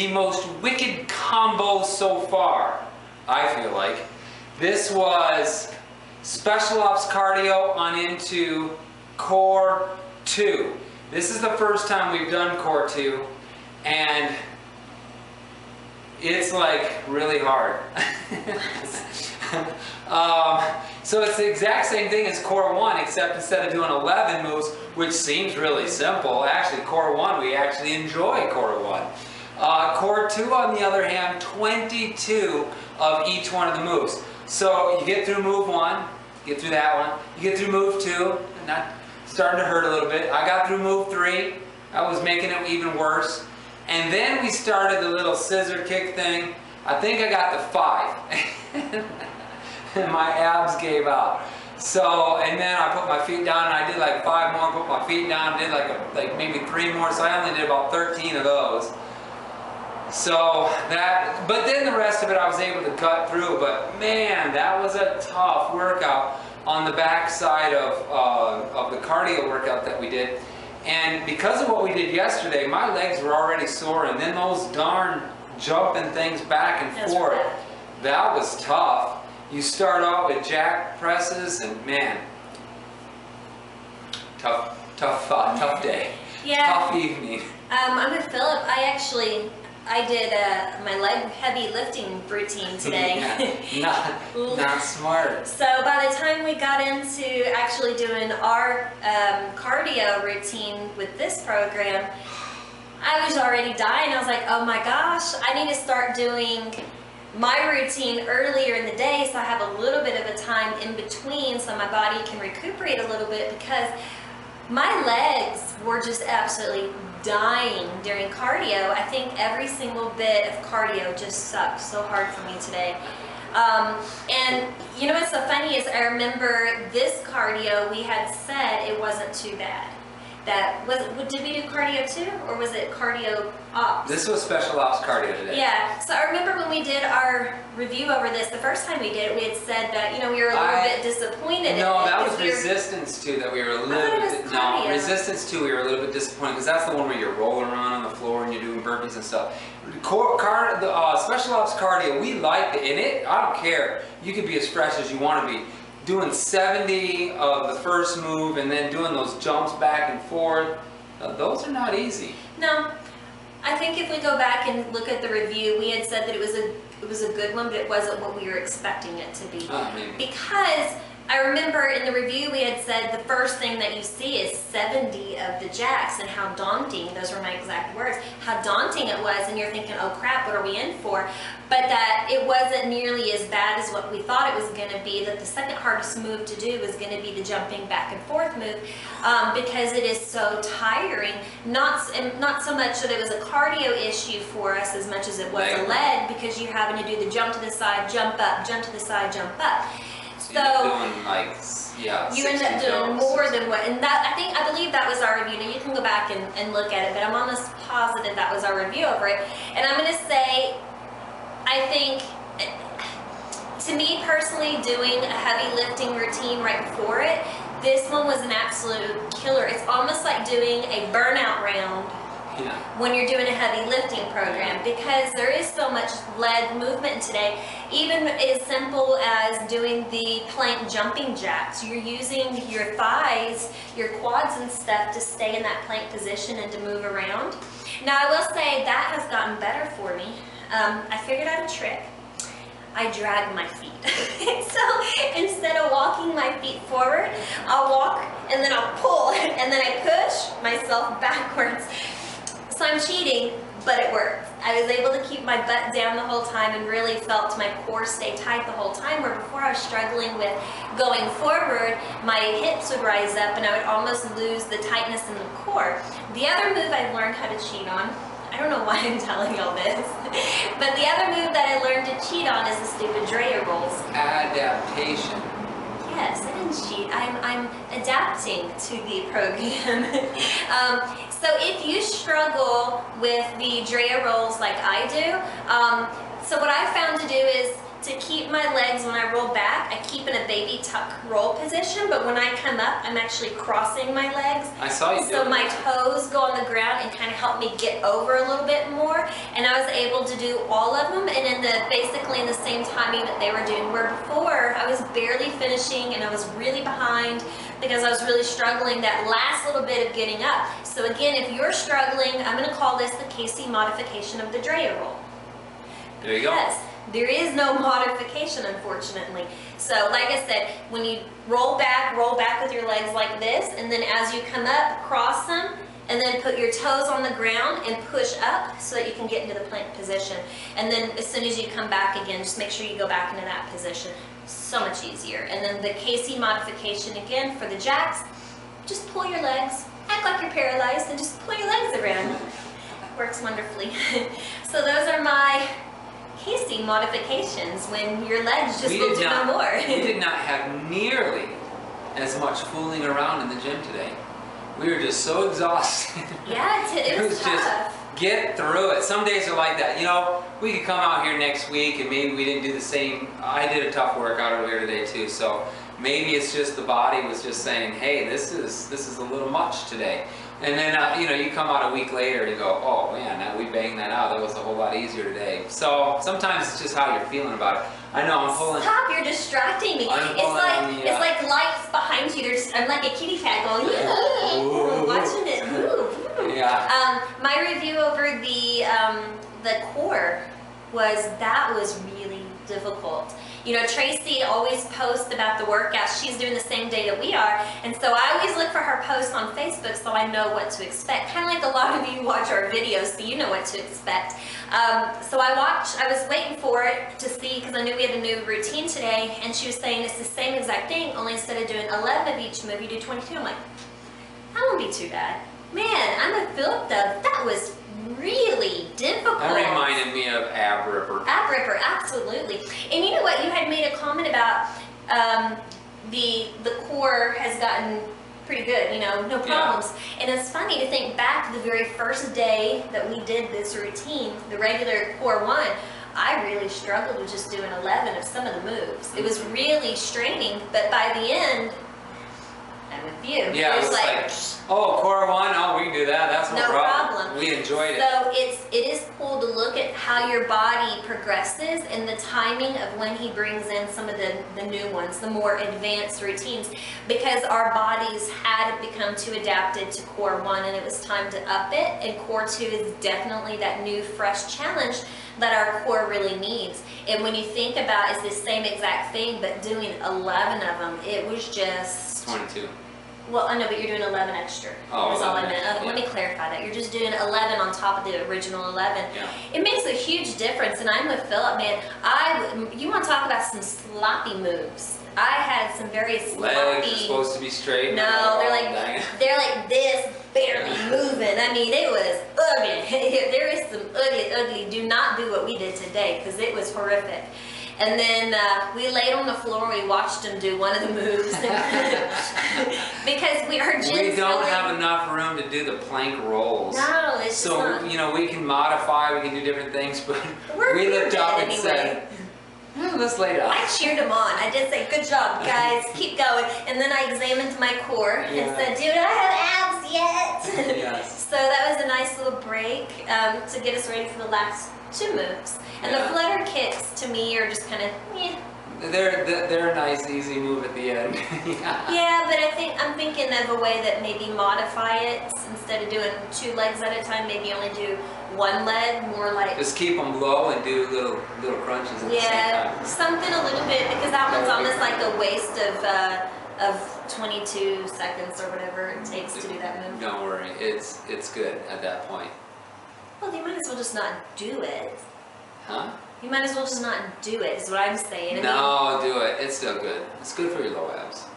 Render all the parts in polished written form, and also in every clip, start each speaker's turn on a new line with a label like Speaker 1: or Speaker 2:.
Speaker 1: the most wicked combo so far, I feel like. This was special ops cardio on into core 2. This is the first time we've done core 2, and it's like really hard. So it's the exact same thing as core 1, except instead of doing 11 moves, which seems really simple, actually core 1, we actually enjoy core 1. Core 2, on the other hand, 22 of each one of the moves. So you get through move 1, get through that one, you get through move 2, and that starting to hurt a little bit. I got through move 3, I was making it even worse. And then we started the little scissor kick thing. I think I got to 5. And my abs gave out. So, and then I put my feet down and I did like 5 more, put my feet down, did like maybe 3 more, so I only did about 13 of those. So that, but then the rest of it I was able to gut through, but man, that was a tough workout on the back side of the cardio workout that we did. And because of what we did yesterday, my legs were already sore, and then those darn jumping things back and forth, that was tough. You start out with jack presses, and man, tough day.
Speaker 2: Yeah.
Speaker 1: Tough evening.
Speaker 2: I'm with Phillip. I did my leg heavy lifting routine today.
Speaker 1: Yeah, not smart.
Speaker 2: So by the time we got into actually doing our cardio routine with this program, I was already dying. I was like, oh my gosh, I need to start doing my routine earlier in the day so I have a little bit of a time in between so my body can recuperate a little bit, because my legs were just absolutely dying during cardio. I think every single bit of cardio just sucked so hard for me today. And you know what's so funny is I remember this cardio we had said it wasn't too bad. That was, did we do cardio too, or was it cardio ops?
Speaker 1: This was special ops cardio today.
Speaker 2: Yeah, so I remember when we did our review over this, the first time we did it, we had said that, you know, we were a little bit disappointed.
Speaker 1: No, that was resistance 2 that we were a little bit, no, resistance 2 we were a little bit disappointed, because that's the one where you're rolling around on the floor and you're doing burpees and stuff. Special ops cardio, we liked it, and it, I don't care, you could be as fresh as you want to be. Doing 70 of the first move and then doing those jumps back and forth, those are not easy.
Speaker 2: No, I think if we go back and look at the review, we had said that it was a good one, but it wasn't what we were expecting it to be. Because I remember in the review we had said the first thing that you see is 70 of the jacks, and how daunting, those were my exact words, how daunting it was, and you're thinking, oh crap, what are we in for? But that it wasn't nearly as bad as what we thought it was going to be, that the second hardest move to do was going to be the jumping back and forth move, because it is so tiring. Not so much that it was a cardio issue for us as much as it was a leg, because you're having to do the jump to the side, jump up, jump to the side, jump up.
Speaker 1: So you're doing like, yeah,
Speaker 2: you end up doing more than what, and that, I believe that was our review. Now you can go back and look at it, but I'm almost positive that was our review over it. And I'm going to say, I think, to me personally, doing a heavy lifting routine right before it, this one was an absolute killer. It's almost like doing a burnout round when you're doing a heavy lifting program, because there is so much leg movement today. Even as simple as doing the plank jumping jacks, you're using your thighs, your quads and stuff to stay in that plank position and to move around. Now I will say that has gotten better for me. I figured out a trick. I drag my feet. So instead of walking my feet forward, I'll walk and then I'll pull and then I push myself backwards. So I'm cheating, but it worked. I was able to keep my butt down the whole time and really felt my core stay tight the whole time, where before I was struggling with going forward, my hips would rise up and I would almost lose the tightness in the core. The other move I've learned how to cheat on, I don't know why I'm telling you all this, but the other move that I learned to cheat on is the stupid Dreyer rolls.
Speaker 1: Adaptation.
Speaker 2: Yes, I didn't cheat. I'm adapting to the program. So if you struggle with the Dreyer rolls like I do, so what I found to do is to keep my legs when I roll roll back, I keep in a baby tuck roll position, but when I come up, I'm actually crossing my legs.
Speaker 1: I saw you
Speaker 2: So
Speaker 1: do
Speaker 2: my
Speaker 1: that.
Speaker 2: toes go on the ground and kind of help me get over a little bit more. And I was able to do all of them, and in basically in the same timing that they were doing. Where before, I was barely finishing, and I was really behind because I was really struggling that last little bit of getting up. So again, if you're struggling, I'm going to call this the Casey modification of the Drea roll.
Speaker 1: There you go.
Speaker 2: Yes, there is no modification, unfortunately. So like I said, when you roll back with your legs like this, and then as you come up, cross them, and then put your toes on the ground and push up so that you can get into the plank position. And then as soon as you come back again, just make sure you go back into that position. So much easier. And then the Casey modification again for the jacks, just pull your legs, act like you're paralyzed, and just pull your legs around. Works wonderfully. So those are my Casey modifications when your legs just will do no more.
Speaker 1: We did not have nearly as much fooling around in the gym today. We were just so exhausted.
Speaker 2: Yeah, it was tough.
Speaker 1: Just get through it. Some days are like that. You know, we could come out here next week and maybe we didn't do the same. I did a tough workout over here today too, so maybe it's just the body was just saying, hey, this is a little much today. And then, you know, you come out a week later and you go, oh man, now we banged that out. That was a whole lot easier today. So sometimes it's just how you're feeling about it. I know I'm pulling.
Speaker 2: Stop! You're distracting me. It's like lights behind you. I'm like a kitty cat going, watching it move.
Speaker 1: Yeah.
Speaker 2: My review over the core was really difficult. You know, Tracy always posts about the workouts. She's doing the same day that we are. And so I always look for her posts on Facebook so I know what to expect. Kind of like a lot of you watch our videos, so you know what to expect. So I was waiting for it to see, because I knew we had a new routine today, and she was saying it's the same exact thing, only instead of doing 11 of each move, you do 22. I'm like, that won't be too bad. Man, I'm a Phillip though. That was really difficult.
Speaker 1: That reminded me of ab ripper.
Speaker 2: Ab ripper, absolutely. And you know what? You had made a comment about the core has gotten pretty good, you know, no problems. Yeah. And it's funny to think back to the very first day that we did this routine, the regular core 1. I really struggled with just doing 11 of some of the moves. It was really straining, but by the end, I'm with you.
Speaker 1: Yeah, it was like, oh, core 1, oh, we can do that. That's no problem. We enjoyed it.
Speaker 2: So it is cool to look at how your body progresses and the timing of when he brings in some of the new ones, the more advanced routines, because our bodies had become too adapted to core 1 and it was time to up it. And core 2 is definitely that new, fresh challenge that our core really needs. And when you think about it's the same exact thing, but doing 11 of them, it was just
Speaker 1: 22.
Speaker 2: Well, I know, but you're doing 11 extra.
Speaker 1: Oh,
Speaker 2: that's all I meant.
Speaker 1: Yeah.
Speaker 2: Let me clarify that. You're just doing 11 on top of the original 11.
Speaker 1: Yeah.
Speaker 2: It makes a huge difference, and I'm with Phillip, man. You want to talk about some sloppy moves. I had some very sloppy.
Speaker 1: Legs are supposed to be straight.
Speaker 2: No, they're like this, barely moving. I mean, it was ugly. There is some ugly. Do not do what we did today, because it was horrific. And then we laid on the floor, we watched him do one of the moves. Because our gym's
Speaker 1: we don't have enough room to do the plank rolls.
Speaker 2: No, it's
Speaker 1: so,
Speaker 2: just not.
Speaker 1: You know, we can modify, we can do different things, but
Speaker 2: we
Speaker 1: looked up and said, well, let's lay down.
Speaker 2: I cheered him on. I did say, good job, guys, keep going. And then I examined my core and said, do I have abs yet?
Speaker 1: Yes.
Speaker 2: So that was a nice little break to get us ready for the last 2 moves. And the flutter kicks, to me, are just kind of,
Speaker 1: They're a nice, easy move at the end.
Speaker 2: Yeah, but I'm thinking of a way that maybe modify it. Instead of doing 2 legs at a time, maybe only do 1 leg, more like...
Speaker 1: Just keep them low and do little crunches at the same time.
Speaker 2: Yeah, something a little bit, because that one's almost like a waste of 22 seconds or whatever it takes to do that move.
Speaker 1: Don't worry, it's good at that point.
Speaker 2: Well, you might as well just not do it.
Speaker 1: Huh?
Speaker 2: You might as well just not do it, is what I'm saying.
Speaker 1: No, do it. It's still good. It's good for your low abs.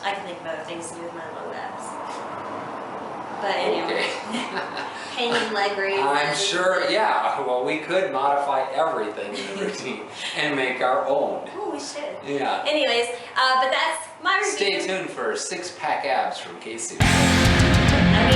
Speaker 2: I can think of other things to do with my low abs. But anyway, hanging leg raises.
Speaker 1: I'm sure, yeah. Well, we could modify everything in the routine and make our own.
Speaker 2: Oh, we should.
Speaker 1: Yeah.
Speaker 2: Anyways, but that's my review.
Speaker 1: Stay tuned for 6-pack abs from Caseytats.
Speaker 2: I mean,